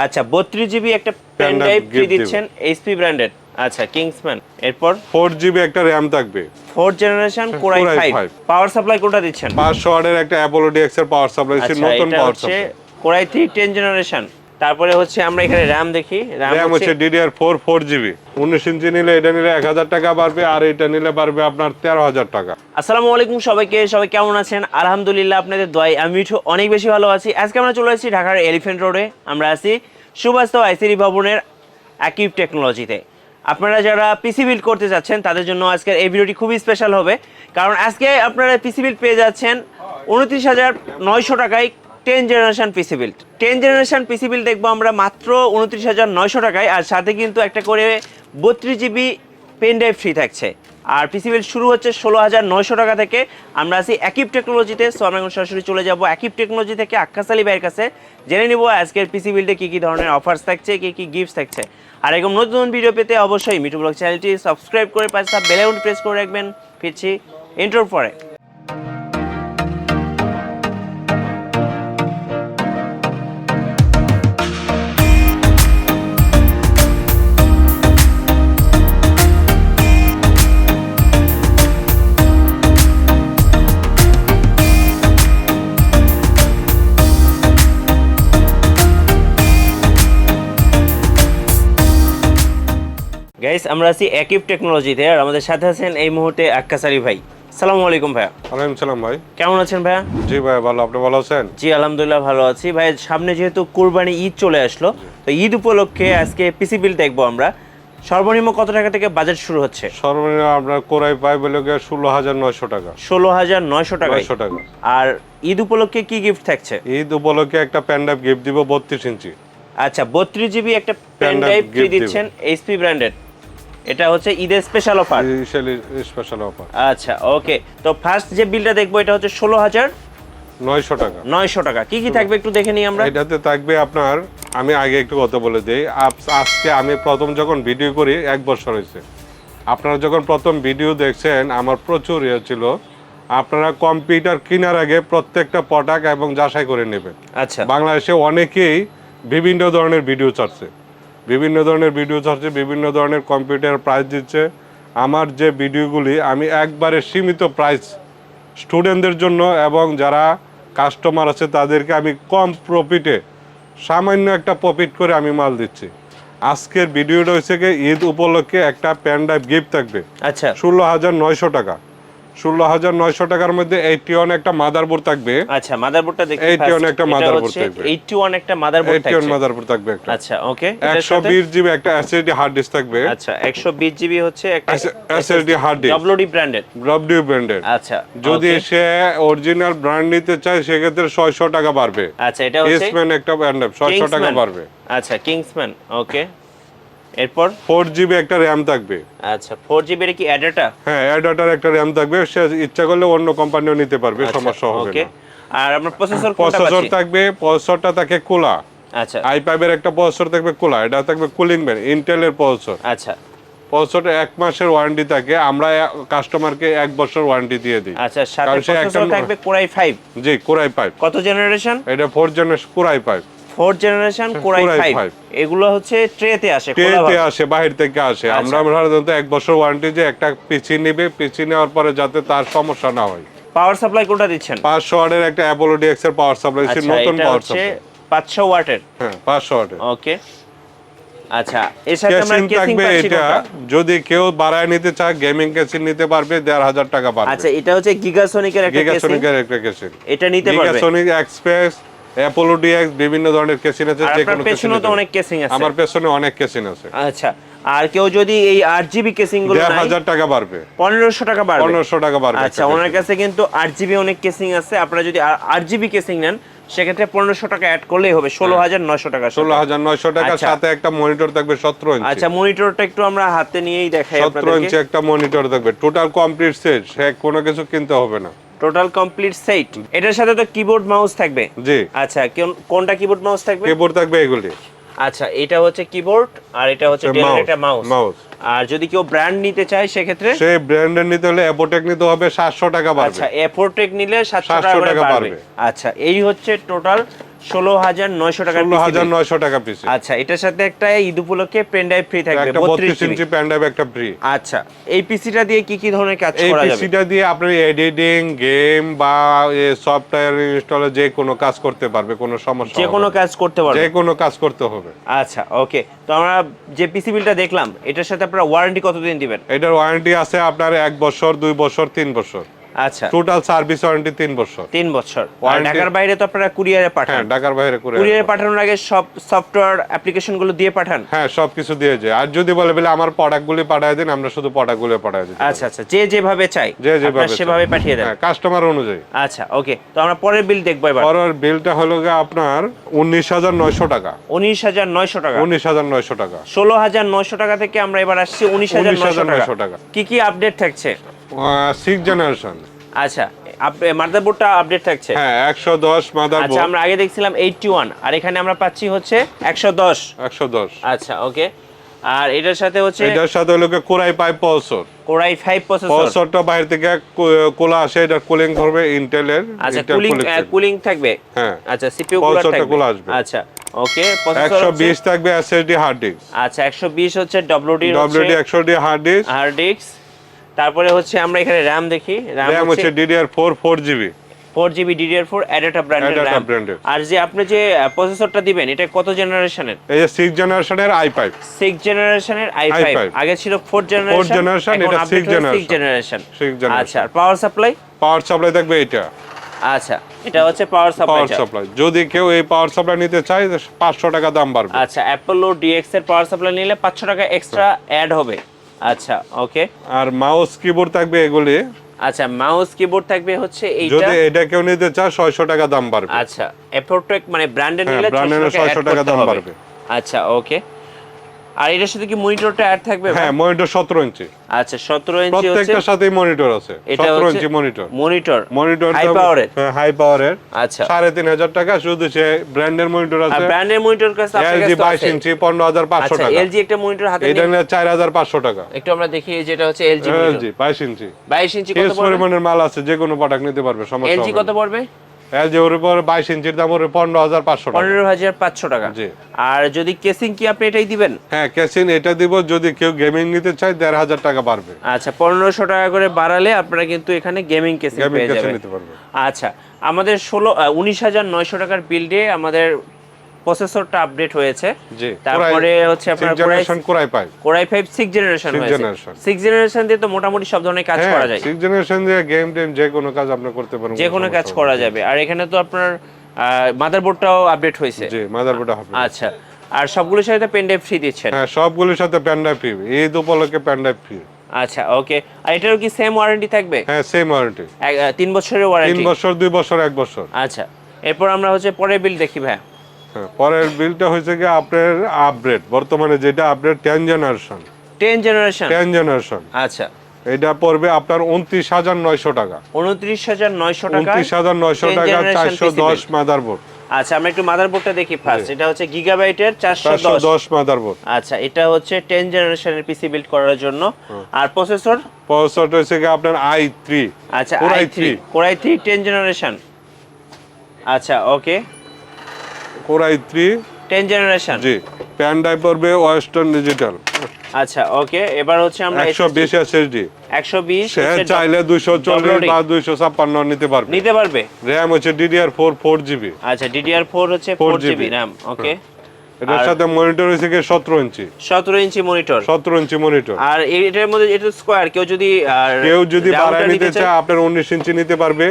আচ্ছা 32 জিবি একটা pen drive free দিচ্ছেন এইচপি ব্র্যান্ডেড। আচ্ছা কিংসম্যান। এরপর 4 জিবি একটা র‍্যাম থাকবে, 4 generation core i5। Power supply কোনটা দিচ্ছেন? 500 ওয়াটের একটা অ্যাপোলো ডিএক্স এর পাওয়ার সাপ্লাই, নতুন power supply. Core i3 10 generation. তারপরে হচ্ছে আমরা এখানে র‍্যাম দেখি, র‍্যাম হচ্ছে DDR4 4GB। 19 ইঞ্চি নিলে এটা নিলে 1000 টাকা বাড়বে, আর এটা নিলে বাড়বে আপনার 13000 টাকা। আসসালামু আলাইকুম সবাইকে, সবাই কেমন আছেন? আলহামদুলিল্লাহ আপনাদের দোয়ায় আমি মিঠু অনেক বেশি ভালো আছি। আজকে আমরা চলে এসেছি ঢাকার এলিফ্যান্ট রোডে। আমরা আছি সুবাস্তু আইসিডি ভবনের আকিব টেকনোলজিতে। আপনারা যারা পিসি বিল্ড করতে যাচ্ছেন তাদের জন্য আজকের এই ভিডিওটি খুবই স্পেশাল হবে, কারণ আজকে আপনারা পিসি বিল্ড পেয়ে যাচ্ছেন 29,900 টাকায় 10 generation PC build. 10 generation PC build দেখবো আমরা মাত্র 29,900 টাকায়, আর সাথে কিন্তু একটা করে 32 জিবি পেন ড্রাইভ ফ্রি থাকছে। আর পিসি বিল্ড শুরু হচ্ছে 16,900 টাকা থেকে। আমরা আছি আকিব টেকনোলজিতে। সো আমরা এখন সরাসরি চলে যাব আকিব টেকনোলজি থেকে আক্কাস আলী ভাইয়ের কাছে, জেনে নিব আজকের পিসি বিল্ডে কী কী ধরনের অফার্স থাকছে, কী কী গিফটস থাকছে। আর এরকম নতুন ভিডিও পেতে অবশ্যই মিঠু ব্লগ চ্যানেলটি সাবস্ক্রাইব করে পাশে বেল আইকন প্রেস করে রাখবেন। ফিরছি ইন্ট্রোর পরে। গাইস আমরা আছি আকিব টেকনোলজিতে, আর আমাদের সাথে আছেন এই মুহূর্তে আক্কাস আলী ভাই। আসসালামু আলাইকুম ভাইয়া। ওয়ালাইকুম সালাম ভাই। কেমন আছেন ভাইয়া? জি ভাই ভালো, আপনি ভালো আছেন? জি আলহামদুলিল্লাহ ভালো আছি ভাই। সামনে যেহেতু কুরবানি ঈদ চলে আসলো, তো ঈদ উপলক্ষে আজকে পিসি বিল দেখবো আমরা। সর্বনিম্ন কত টাকা থেকে বাজেট শুরু হচ্ছে? সর্বনিম্ন আমরা কোরাই পাই বলে 16,900 টাকা। 16,900 টাকা। আর ঈদ উপলক্ষে কি গিফট থাকছে? ঈদ উপলক্ষে একটা পেন ড্রাইভ গিফট দিব 32 ইঞ্চি। আচ্ছা 32 জিবি একটা পেন ড্রাইভ ফ্রি দিচ্ছেন এইচপি ব্র্যান্ডেড। এটা হচ্ছে ঈদের স্পেশাল অফার। Special offer. আচ্ছা ওকে, তো ফার্স্ট যে বিলটা দেখবো এটা হচ্ছে 16,900 টাকা। 900 টাকা। কি কি থাকবে একটু দেখে নিই আমরা। এটাতে থাকবে আপনার, আমি আগে একটু কথা বলে দিই। আজকে আমি প্রথম যখন ভিডিও করি 1 বছর হয়েছে। আপনারা যখন প্রথম ভিডিও দেখছেন আমার প্রচুর ইয়ে ছিল। আপনারা কম্পিউটার কেনার আগে প্রত্যেকটা প্রোডাক্ট এবং যাচাই করে নেবেন। আচ্ছা বাংলাদেশে অনেকেই বিভিন্ন ধরনের ভিডিও ছাড়ছে, বিভিন্ন ধরনের কম্পিউটার প্রাইস দিচ্ছে। আমার যে ভিডিওগুলি আমি একবারে সীমিত প্রাইস স্টুডেন্টদের জন্য এবং যারা কাস্টমার আছে তাদেরকে আমি কম প্রফিটে, সামান্য একটা প্রফিট করে আমি মাল দিচ্ছি। আজকের ভিডিওটা হচ্ছে কি ঈদ উপলক্ষে একটা পেন ড্রাইভ গিফট থাকবে। আচ্ছা 16,900 টাকা। 16,900 টাকার মধ্যে 81 একটা মাদারবোর্ড থাকবে। আচ্ছা মাদারবোর্ডটা দেখি। 81 একটা মাদারবোর্ড থাকবে। 81 একটা মাদারবোর্ড থাকবে। 81 মাদারবোর্ড থাকবে একটা। আচ্ছা ওকে। 120 জিবি একটা এসএসডি হার্ড ডিস্ক থাকবে। আচ্ছা 120 জিবি হচ্ছে একটা SSD hard disk, WD branded. W branded. আচ্ছা যদি সে অরিজিনাল ব্র্যান্ড নিতে চায় সেক্ষেত্রে 600 টাকা বাড়বে। আচ্ছা এটা হচ্ছে কিংসম্যান একটা ব্র্যান্ড 600 টাকা বাড়বে। আচ্ছা কিংসম্যান ওকে। এরপর 4GB একটা র‍্যাম থাকবে। আচ্ছা 4GB এর কি অ্যাডাটা? হ্যাঁ অ্যাডাটার একটা র‍্যাম থাকবে, সে ইচ্ছা করলে অন্য কোম্পানিও নিতে পারবে, সমস্যা হবে না। ওকে। আর আমরা প্রসেসর থাকবে, প্রসেসরটা থাকে কোলা। আচ্ছা i5 এর একটা প্রসেসর থাকবে কোলা, এটা থাকবে কুলিং ব্যান্ড ইন্টেলের প্রসেসর। আচ্ছা প্রসেসরে 1 মাসের ওয়ারেন্টি থাকে, আমরা কাস্টমারকে 1 বছর ওয়ারেন্টি দিয়ে দিই। আচ্ছা সাথে প্রসেসর থাকবে কোর i5। জি কোর i5। কত জেনারেশন? এটা 4 generation core i5। 4 generation core i5। এগুলো হচ্ছে ট্রেতে আসে, বাহির থেকে আসে। আমরা সাধারণত 1 বছর ওয়ারেন্টি, যে একটা পিসি নেবে, পিসি নেওয়ার পরে যাতে তার সমস্যা না হয়। পাওয়ার সাপ্লাই কোনটা দিচ্ছেন? 500 ওয়াটের একটা অ্যাপোলো ডিএক্স এর পাওয়ার সাপ্লাই, নতুন পাওয়ার সাপ্লাই। 500 ওয়াটের। হ্যাঁ 500 ওয়াটের। ওকে। আচ্ছা এর সাথে আমরা কেসিং পাচ্ছি এটা যদি কেউ বাড়ায় নিতে চায় গেমিং কেসিং নিতে পারবে 1,500 টাকা পারবে। আচ্ছা এটা হচ্ছে গিগাসনিকের একটা কেসিং। এটা নিতে পারবে। গিগাসনিক এক্সপ্রেস, অ্যাপোলো ডিএক্স, বিভিন্ন ধরনের কেসিং আছে। যে কোনো পেছনে তো অনেক কেসিং আছে। আমার পেছনে অনেক কেসিং আছে। আচ্ছা আর কেউ যদি এই 8GB কেসিং গুলো নেয় 1,000 টাকা বাড়বে। 1500 টাকা বাড়বে। 1500 টাকা বাড়বে। আচ্ছা ওনার কাছে কিন্তু 8GB অনেক কেসিং আছে। আপনারা যদি 8GB কেসিং নেন সেক্ষেত্রে 1500 টাকা অ্যাড করলেই হবে। 16,900 টাকা। 16,900 টাকার সাথে একটা মনিটর থাকবে 17 ইঞ্চি। আচ্ছা মনিটরটা একটু আমরা হাতে নিয়েই দেখাই আপনাদেরকে। 17 ইঞ্চি একটা মনিটর থাকবে, টোটাল কমপ্লিট সেট, সে কোনো কিছু কিনতে হবে না। Total complete set. এটার সাথে তো কিবোর্ড মাউস থাকবে। জি। আচ্ছা কোনটা কিবোর্ড মাউস থাকবে? কিবোর্ড থাকবে এগুলি। আচ্ছা এটা হচ্ছে কিবোর্ড আর এটা হচ্ছে ডেলের একটা মাউস। আর যদি কেউ ব্র্যান্ড নিতে চায় সেক্ষেত্রে সেই ব্র্যান্ডের নিতে হলে অ্যাপোটেক নিতে হবে, 700 টাকা বাড়বে। আচ্ছা অ্যাপোটেক নিলে 700 টাকা বাড়বে। আচ্ছা এই হচ্ছে টোটাল 16,900 টাকা, 16,900 টাকা পিস। আচ্ছা, এটার সাথে একটা ঈদ উপলক্ষে পেন ড্রাইভ ফ্রি থাকবে, একটা 32 ইঞ্চি পেন ড্রাইভ একটা ফ্রি। আচ্ছা, এই পিসিটা দিয়ে কি কি ধরনের কাজ এই করা যাবে? পিসিটা দিয়ে আপনি এডিটিং, গেম বা সফটওয়্যার ইনস্টলে যে কোনো কাজ করতে পারবে, কোনো সমস্যা হবে না। যে কোনো কাজ করতে পারবে, যে কোনো কাজ করতে হবে। আচ্ছা ওকে। তো আমরা যে পিসি বিলটা দেখলাম, এটার সাথে আপনারা ওয়ারেন্টি কতদিন দিবেন? এটার ওয়ারেন্টি আছে আপনার 1 বছর, 2 বছর, 3 বছর। আচ্ছা, টোটাল সার্ভিস ওয়ারেন্টি 3 বছর। 3 বছর। আর ঢাকার বাইরে তো আপনারা কুরিয়ারে পাঠান? হ্যাঁ, ঢাকার বাইরে কুরিয়ারে পাঠানোর আগে সব সফটওয়্যার অ্যাপ্লিকেশনগুলো দিয়ে পাঠান? হ্যাঁ, সবকিছু দিয়ে যায়। আর যদি বলে আমার প্রোডাক্টগুলি পাঠিয়ে দিন, আমরা শুধু প্রোডাক্টগুলো পাঠিয়ে দিই। আচ্ছা আচ্ছা, যে যেভাবে চাই যে যেভাবে সেভাবে পাঠিয়ে দেন। হ্যাঁ, কাস্টমার অনুযায়ী। আচ্ছা ওকে। তো আমরা পরের বিল দেখবো এবার। পরের বিলটা হলো আপনার 19,900 টাকা। 19,900 টাকা। 19,900 টাকা। 16,900 টাকা থেকে আমরা এবার আসছি 19,900 টাকা। কি কি আপডেট থাকছে? 6 জেনারেশন। আচ্ছা, মাদারবোর্ডটা আপডেট থাকছে? হ্যাঁ, 110 মাদারবোর্ড। আচ্ছা, আমরা আগে দেখছিলাম 81, আর এখানে আমরা পাচ্ছি হচ্ছে 110। 110। আচ্ছা ওকে। আর এটার সাথে হচ্ছে, এটার সাথে হলো কোরাই 5 প্রসেসর। Core i 5 processor. প্রসেসরটা বাইরে থেকে কোলা আসে, এটা কুলিং করবে ইন্টেলের। আচ্ছা, কুলিং থাকবে। হ্যাঁ, আচ্ছা, সিপিইউ কুলার থাকবে। আসবে। আচ্ছা ওকে। প্রসেসর 120 থাকবে এসএসডি হার্ড ডিস্ক। আচ্ছা, 120 হচ্ছে ডব্লিউডি 120 হার্ড ডিস্ক। তারপরে হচ্ছে আমরা এখানে RAM দেখি, RAM হচ্ছে DDR4 4GB। 4GB DDR4 অ্যাডাটা ব্র্যান্ডের RAM। আর যে আপনি যে প্রসেসরটা দিবেন, এটা কত জেনারেশনের? এই যে 6 জেনারেশনের i5। 6 জেনারেশনের i5। আগে ছিল 4 জেনারেশন, এটা 6 জেনারেশন। 6 জেনারেশন। আচ্ছা, আর পাওয়ার সাপ্লাই থাকবে এটা। আচ্ছা, এটা হচ্ছে পাওয়ার সাপ্লাই। যদি কেউ এই পাওয়ার সাপ্লাই নিতে চায়, 500 টাকা দাম বাড়বে। আচ্ছা, অ্যাপোলো ডিএক্স এর পাওয়ার সাপ্লাই নিলে 500 টাকা এক্সট্রা অ্যাড হবে। আচ্ছা ওকে। আর মাউস কিবোর্ড থাকবে এগুলি। আচ্ছা, মাউস কিবোর্ড থাকবে হচ্ছে এইটা। যদি এটা কেউ নিতে চায়, 600 টাকা দাম বাড়বে। আচ্ছা, এফোর্টেক মানে ব্র্যান্ডের নিলে 600 টাকা দাম বাড়বে। আচ্ছা ওকে। আর এটার সাথে কি মনিটরটা অ্যাড থাকবে? হ্যাঁ, মনিটর 17 ইঞ্চি। আচ্ছা, 17 ইঞ্চি হচ্ছে প্রত্যেকটার সাথেই মনিটর আছে। 17 ইঞ্চি মনিটর হাই পাওয়ারের। হ্যাঁ, হাই পাওয়ারের। আচ্ছা, 3,500 টাকা শুধু সে ব্র্যান্ডের মনিটর আছে। আর ব্র্যান্ডের মনিটর কাছে আপনার কাছে LG 22 ইঞ্চি 15,500 টাকা। LG একটা মনিটর হাতে এটা নিয়ে 4,500 টাকা। একটু আমরা দেখি, যেটা হচ্ছে LG 22 ইঞ্চি। 22 ইঞ্চি কত পড়বে? পড়বে? পরিমাণের মাল আছে, যে কোনো প্রোডাক্ট নিতে পারবে, সমস্যা হবে না। LG কত পড়বে? LG ওর উপর 22 ইঞ্চির দাম ওর 15,500 টাকা। 15,500 টাকা। জি। আর যদি কেসিং কি আপনি এটাই দিবেন? হ্যাঁ, কেসিং এটা দিব। যদি কেউ গেমিং নিতে চায়, 1,500 টাকা বাড়বে। আচ্ছা, 1500 টাকা করে বাড়ালে আপনারা কিন্তু এখানে গেমিং কেসিং পেয়ে যাবেন। নিতে পারবে। আচ্ছা, আমাদের 19,900 টাকার বিল্ডে আমাদের প্রসেসরটা আপডেট হয়েছে। জি। তারপরে হচ্ছে আপনার কোরাই 5 6 জেনারেশন হয়েছে। 6 জেনারেশন দিয়ে তো মোটামুটি সব ধরনের কাজ করা যায়। 6 জেনারেশন দিয়ে গেম যে কোনো কাজ আপনি করতে পারবেন, যে কোনো কাজ করা যাবে। আর এখানে তো আপনার মাদারবোর্ডটাও আপডেট হয়েছে। জি, মাদারবোর্ড হবে। আচ্ছা, আর সবগুলোর সাথে পেন ড্রাইভ ফ্রি দিচ্ছেন? হ্যাঁ, সবগুলোর সাথে পেন ড্রাইভ ফ্রি। ঈদ উপলক্ষে পেন ড্রাইভ ফ্রি। আচ্ছা ওকে। আর এটারও কি সেম ওয়ারেন্টি থাকবে? হ্যাঁ, সেম ওয়ারেন্টি। 3 বছরের ওয়ারেন্টি? 3 বছর, 2 বছর, 1 বছর। আচ্ছা, এরপর আমরা হচ্ছে পরের বিল দেখি ভাই। হ্যাঁ, পরের বিলটা হয়েছে কি আপনার আপডেট, বর্তমানে যেটা আপডেট 10 জেনারেশন। 10 জেনারেশন। আচ্ছা, এটা পড়বে আপনার 29,900 টাকা। 29,900 টাকা। 29,900 টাকা 410 মাদারবোর্ড। আচ্ছা, আমরা একটু মাদারবোর্ডটা দেখি ফার্স্ট। এটা হচ্ছে গিগাবাইটের 410 মাদারবোর্ড। আচ্ছা, এটা হচ্ছে 10 জেনারেশনের পিসি বিল্ড করার জন্য। আর প্রসেসরটা হচ্ছে কি আপনার i3। আচ্ছা, কোরাই 3 10 জেনারেশন। আচ্ছা ওকে, কোরাই 3 10 জেনারেশন। জি। পেন ড্রাইভ পড়বে ওয়েস্টার্ন ডিজিটাল। আচ্ছা ওকে। এবার হচ্ছে আমরা 120 এসএসডি। 120 সে চাইলে 240 বা 256 নিতে পারবে। RAM হচ্ছে DDR4 4GB। আচ্ছা, DDR4 হচ্ছে 4GB RAM। ওকে। এটার সাথে মনিটর হচ্ছে কি 17 ইঞ্চি। 17 ইঞ্চি মনিটর। 17 inch monitor. আর এটার মধ্যে এটা স্কয়ার, কেউ যদি বাড়ায় নিতে চায়, আপনার 19 ইঞ্চি নিতে পারবে।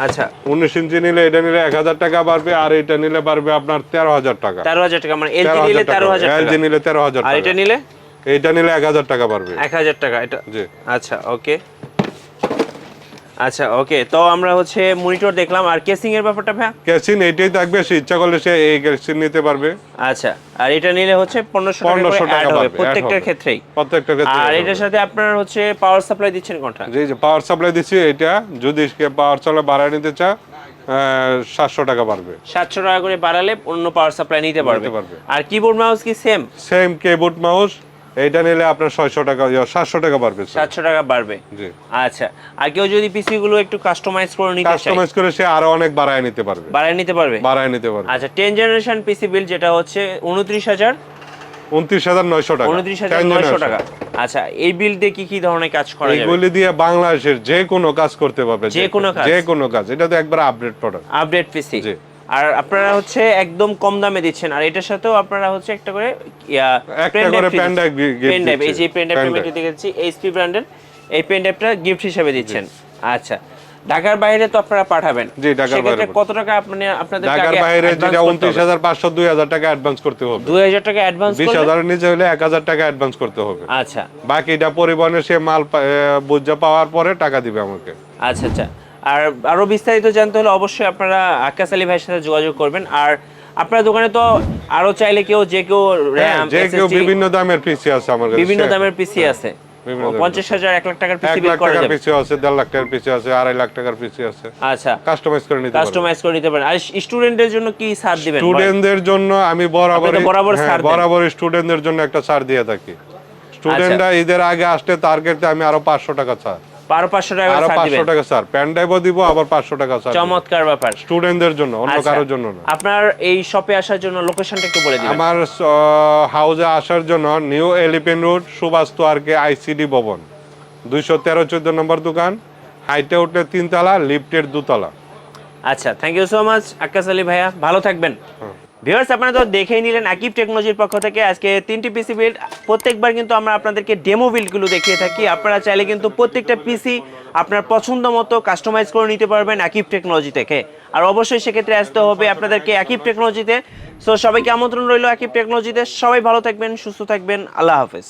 আচ্ছা, 19 ইঞ্চি নিলে এটা নিলে 1,000 টাকা বাড়বে। আর এটা নিলে বাড়বে আপনার 13,000 টাকা। 13,000 টাকা, মানে LG নিলে 13,000 টাকা। LG নিলে 13,000 টাকা। আর এটা নিলে 1,000 টাকা বাড়বে। 1,000 টাকা এটা। জি। আচ্ছা ওকে। আচ্ছা ওকে। তো আমরা হচ্ছে মনিটর দেখলাম, আর কেসিং এর ব্যাপারটা ভাই? কেসিং এইটাই থাকবে, সে ইচ্ছা করলে সে এই কেসিং নিতে পারবে। আচ্ছা, আর এটা নিলে হচ্ছে 1500 টাকা হবে প্রত্যেকটার ক্ষেত্রেই। আর এটার সাথে আপনার হচ্ছে পাওয়ার সাপ্লাই দিচ্ছেন কোনটা? জি জি, পাওয়ার সাপ্লাই দিচ্ছি। এটা যদি পাওয়ার সাপ্লাই বাড়ায় নিতে চায়, 700 টাকা বাড়বে। 700 টাকা করে বাড়ালে অন্য পাওয়ার সাপ্লাই নিতে পারবে। আর কিবোর্ড মাউস কি সেম? কিবোর্ড মাউস এইটা নিলে আপনার 600 টাকা 700 টাকা বাড়বে স্যার। 700 টাকা বাড়বে। জি। আচ্ছা, আর কেউ যদি পিসি গুলো একটু কাস্টমাইজ করে নিতে চায়, কাস্টমাইজ করে সে আরো অনেক বাড়ায় নিতে পারবে। বাড়ায় নিতে পারবে। বাড়ায় নিতে পারবে। আচ্ছা, 10 জেনারেশন পিসি বিল যেটা হচ্ছে 29,000 29,900 টাকা। 29,900 টাকা। আচ্ছা, এই বিল দিয়ে কি কি ধরনের কাজ করা যাবে? এইগুলি দিয়ে বাংলাদেশের যে কোনো কাজ করতে পারবে। যে কোনো কাজ? যে কোনো কাজ। এটা তো একবার আপডেট প্রোডাক্ট। আপডেট পিসি। জি। আর আপনারা হচ্ছে একদম কম দামে দিচ্ছেন, আর এটার সাথেও আপনারা হচ্ছে একটা করে একটা করে পেন ড্রাইভ পেন ড্রাইভ, এই যে পেন ড্রাইভটা আমি দেখেছি এইচপি ব্র্যান্ডের, এই পেন ড্রাইভটা গিফট হিসেবে দিচ্ছেন। আচ্ছা, ঢাকার বাইরে তো আপনারা পাঠাবেন। জি, ঢাকার বাইরে। কত টাকা আপনাদের ঢাকার বাইরে যেটা 29,500 2,000 টাকা অ্যাডভান্স করতে হবে। 2,000 টাকা অ্যাডভান্স করলে 20,000 এর নিচে হলে 1,000 টাকা অ্যাডভান্স করতে হবে। আচ্ছা, বাকিটা পরিবহনে সে মাল বুঝা পাওয়ার পরে টাকা দিবে আমাকে। আচ্ছা আচ্ছা। আর আরো বিস্তারিত জানতে হলে অবশ্যই আপনারা আকাশ আলী ভাইয়ের সাথে যোগাযোগ করবেন। আর আপনার দোকানে তো আরো চাইলে কেউ RAM, যে কেউ SSD বিভিন্ন দামের পিসি আছে আমার কাছে। বিভিন্ন দামের পিসি আছে। 50,000 1 লাখ টাকার পিসি 1 বিল লাখ করা টাকার যাবে। পিসি আছে, 1.5 লাখ টাকার পিসি আছে, 2.5 লাখ টাকার পিসি আছে। আচ্ছা, কাস্টমাইজ করে নিতে পারবেন। কাস্টমাইজ করে নিতে পারেন। আর স্টুডেন্টদের জন্য কি ছাড় দিবেন? স্টুডেন্টদের জন্য আমি বরাবর স্টুডেন্টদের জন্য একটা ছাড় দিয়ে থাকি। স্টুডেন্টরা ঈদের আগে আসলে টার্গেটে আমি আরো 500 টাকা ছাড়। আরো 500 টাকা আরো ছাড় দিবেন। 500 টাকা ছাড়, পেন ড্রাইভও দিব, আবার 500 টাকা ছাড়। চমৎকার ব্যাপার। স্টুডেন্টদের জন্য, অন্য কারোর জন্য না। আপনার এই শপে আসার জন্য লোকেশনটা একটু বলে দিবেন। আমার হাউজে আসার জন্য New Elephant Road, Subastu RK ICD Bhaban, 213-14 নম্বর দোকান। হাইটে উঠলে 3 তলা, লিফটের 2 তলা। আচ্ছা, থ্যাংক ইউ সো মাচ আকাশ আলী ভাইয়া, ভালো থাকবেন। ভিউয়ার্স, আপনারা তো দেখেই নিলেন আকিব টেকনোলজির পক্ষ থেকে আজকে 3টি পিসি বিল্ড। প্রত্যেকবার কিন্তু আমরা আপনাদেরকে ডেমো বিল্ডগুলো দেখিয়ে থাকি। আপনারা চাইলে কিন্তু প্রত্যেকটা পিসি আপনার পছন্দ মতো কাস্টমাইজ করে নিতে পারবেন আকিব টেকনোলজি থেকে। আর অবশ্যই সেক্ষেত্রে আসতে হবে আপনাদেরকে আকিব টেকনোলজিতে। সো সবাইকে আমন্ত্রণ রইল আকিব টেকনোলজিতে। সবাই ভালো থাকবেন, সুস্থ থাকবেন। আল্লাহ হাফেজ।